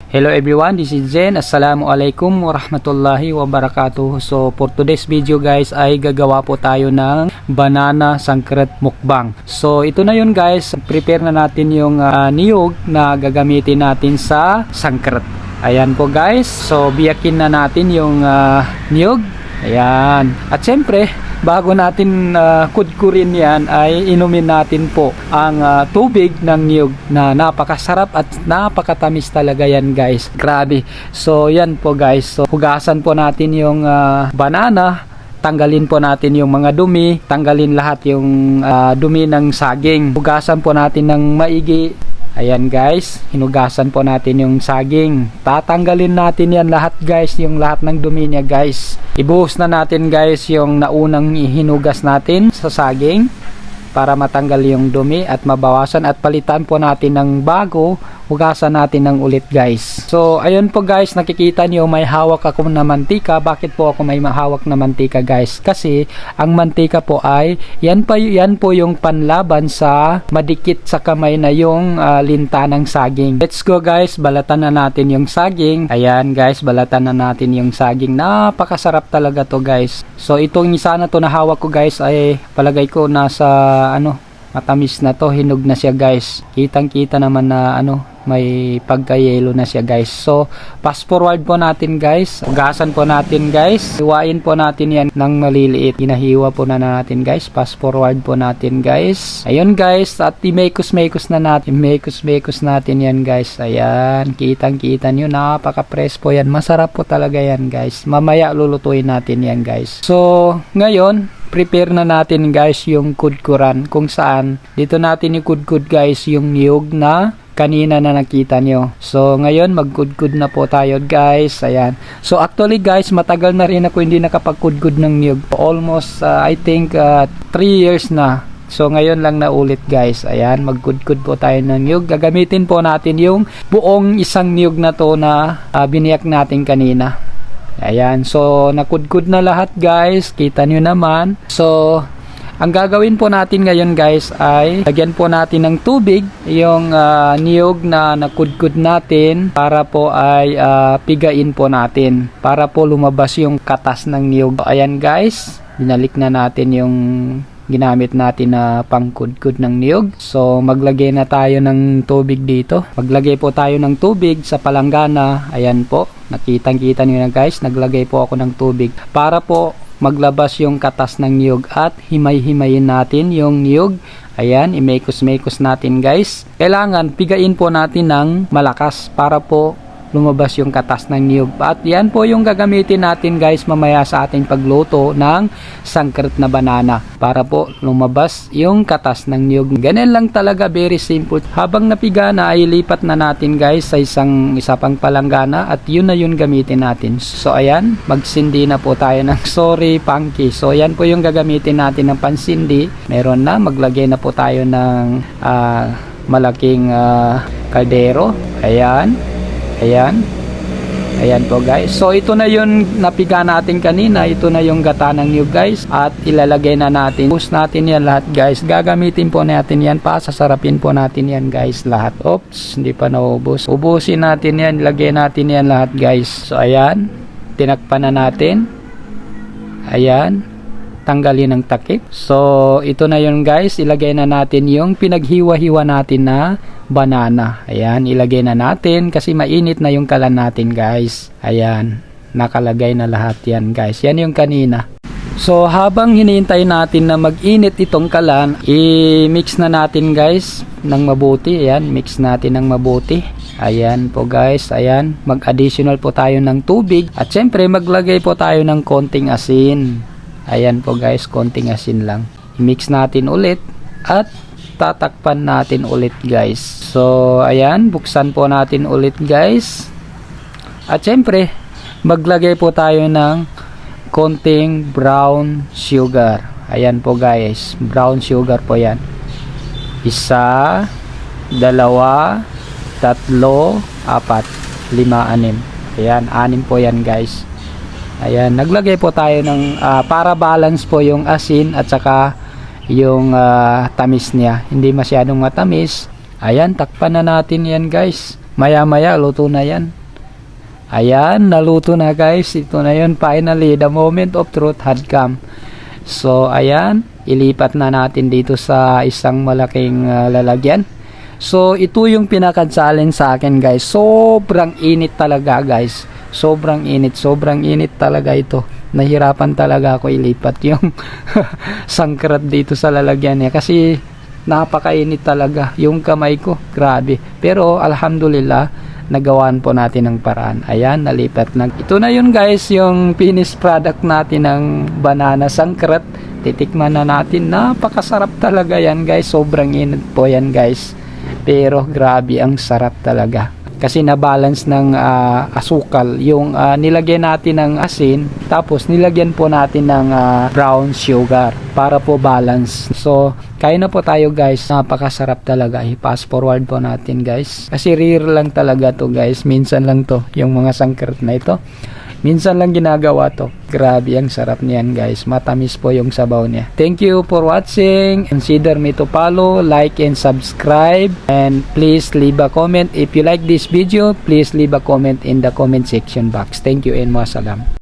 Hello everyone, this is Zen. Assalamualaikum warahmatullahi wabarakatuh. So for today's video guys ay gagawa po tayo ng banana sangkret mukbang. So ito na yun guys, prepare na natin yung niyog na gagamitin natin sa sangkret. Ayan po guys, so biyakin na natin yung niyog. Ayan, at syempre bago natin kudkurin yan ay inumin natin po ang tubig ng niyog na napakasarap at napakatamis talaga yan guys. Grabe. So yan po guys, so hugasan po natin yung banana, tanggalin po natin yung mga dumi, tanggalin lahat yung dumi ng saging, hugasan po natin ng maigi. Ayan guys, hinugasan po natin yung saging. Tatanggalin natin yan lahat guys, yung lahat ng dumi niya guys. Ibuhos na natin guys yung naunang hinugas natin sa saging para matanggal yung dumi at mabawasan, at palitan po natin ng bago, hugasan natin ng ulit guys. So ayun po guys, nakikita niyo may hawak ako na mantika. Bakit po ako may mahawak na mantika guys? Kasi ang mantika po ay yan po yung panlaban sa madikit sa kamay na yung linta ng saging. Let's go guys, balatan na natin yung saging. Ayan guys, balatan na natin yung saging. Napakasarap talaga to guys. So itong isa na to na hawak ko guys ay palagay ko nasa matamis na to, hinog na siya guys. Kitang kita naman na may pagka-yellow na siya guys. So fast forward po natin guys, hugasan po natin guys, hiwain po natin yan ng maliliit. Hinahiwa po na natin guys, fast forward po natin guys. Ayun guys, at i-mekos-mekos na natin, mekos-mekos natin yan guys. Ayan, kitang kita nyo, napaka-press po yan, masarap po talaga yan guys. Mamaya lulutuin natin yan guys. So ngayon prepare na natin guys yung kudkuran, kung saan dito natin ikudkud guys yung niyog na kanina na nakita nyo. So ngayon magkudkud na po tayo guys. Ayan, so actually guys, matagal na rin ako hindi nakapagkudkud ng niyog, almost I think 3 years na. So ngayon lang na ulit guys. Ayan, magkudkud po tayo ng niyog. Gagamitin po natin yung buong isang niyog na to na biniyak natin kanina. Ayan, so nakudkud na lahat guys, kita nyo naman. So ang gagawin po natin ngayon guys ay lagyan po natin ng tubig yung niyog na nakudkud natin para po ay pigain po natin para po lumabas yung katas ng niyog. Ayan guys, binalik na natin yung ginamit natin na pangkudkud ng niyog. So maglagay na tayo ng tubig dito. Maglagay po tayo ng tubig sa palanggana. Ayan po, nakitang-kita niyo na guys, naglagay po ako ng tubig para po maglabas yung katas ng niyog at himay-himayin natin yung niyog. Ayan, imekos-mekos natin guys. Kailangan pigain po natin ng malakas para po lumabas yung katas ng niyog. At yan po yung gagamitin natin guys mamaya sa ating pagluto ng sangkret na banana para po lumabas yung katas ng niyog. Ganyan lang talaga, very simple. Habang napiga na ay lipat na natin guys sa isa pang palanggana at yun na yun gamitin natin. So ayan, magsindi na po tayo ng sorry punky. So yan po yung gagamitin natin ng pansindi. Meron na, maglagay na po tayo ng malaking kaldero. Ayan po guys. So ito na yung napiga natin kanina, ito na yung gata ng niyog guys, at ilalagay na natin. Ubus natin yan lahat guys, gagamitin po natin yan, sasarapin po natin yan guys lahat. Oops, hindi pa naubos. Ubusin natin yan, ilagay natin yan lahat guys. So ayan, tinakpan na natin. Ayan, tanggalin ang takip. So ito na yun guys, ilagay na natin yung pinaghiwa-hiwa natin na banana. Ayan, ilagay na natin kasi mainit na yung kalan natin guys. Ayan, nakalagay na lahat yan guys. Yan yung kanina. So habang hinihintay natin na mag-init itong kalan, i-mix na natin guys ng mabuti. Ayan, mix natin ng mabuti. Ayan po guys, ayan, mag-additional po tayo ng tubig at syempre maglagay po tayo ng konting asin. Ayan po guys, konting asin lang. I-mix natin ulit at tatakpan natin ulit guys. So ayan, buksan po natin ulit guys. At syempre maglagay po tayo ng konting brown sugar. Ayan po guys, brown sugar po yan. 1, 2, 3, 4, 5, 6. Ayan, 6 po yan guys. Ayan, naglagay po tayo ng para balance po yung asin at saka yung tamis niya. Hindi masyadong matamis. Ayan, takpan na natin yan guys. Maya maya luto na yan. Ayan, naluto na guys. Ito na yun, finally, the moment of truth had come. So ayan, ilipat na natin dito sa isang malaking lalagyan. So ito yung pinaka-challenge sa akin guys. Sobrang init talaga guys. Sobrang init talaga ito. Nahirapan talaga ako ilipat yung sangkrat dito sa lalagyan niya kasi napakainit talaga yung kamay ko, grabe. Pero alhamdulillah, nagawaan po natin ng paraan. Ayan, nalipat na. Ito na yun guys, yung finished product natin ng banana sangkrat. Titikman na natin. Napakasarap talaga yan guys. Sobrang init po yan guys. Pero grabe, ang sarap talaga. Kasi na-balance ng asukal yung nilagyan natin ng asin, tapos nilagyan po natin ng brown sugar para po balance. So kaya na po tayo guys. Napakasarap talaga. I-fast forward po natin guys, kasi rare lang talaga to guys. Minsan lang to, yung mga sangkrat na ito, minsan lang ginagawa to. Grabe, ang sarap niyan guys. Matamis po yung sabaw niya. Thank you for watching. Consider me to follow, like and subscribe, and please leave a comment if you like this video. Please leave a comment in the comment section box. Thank you and masalam.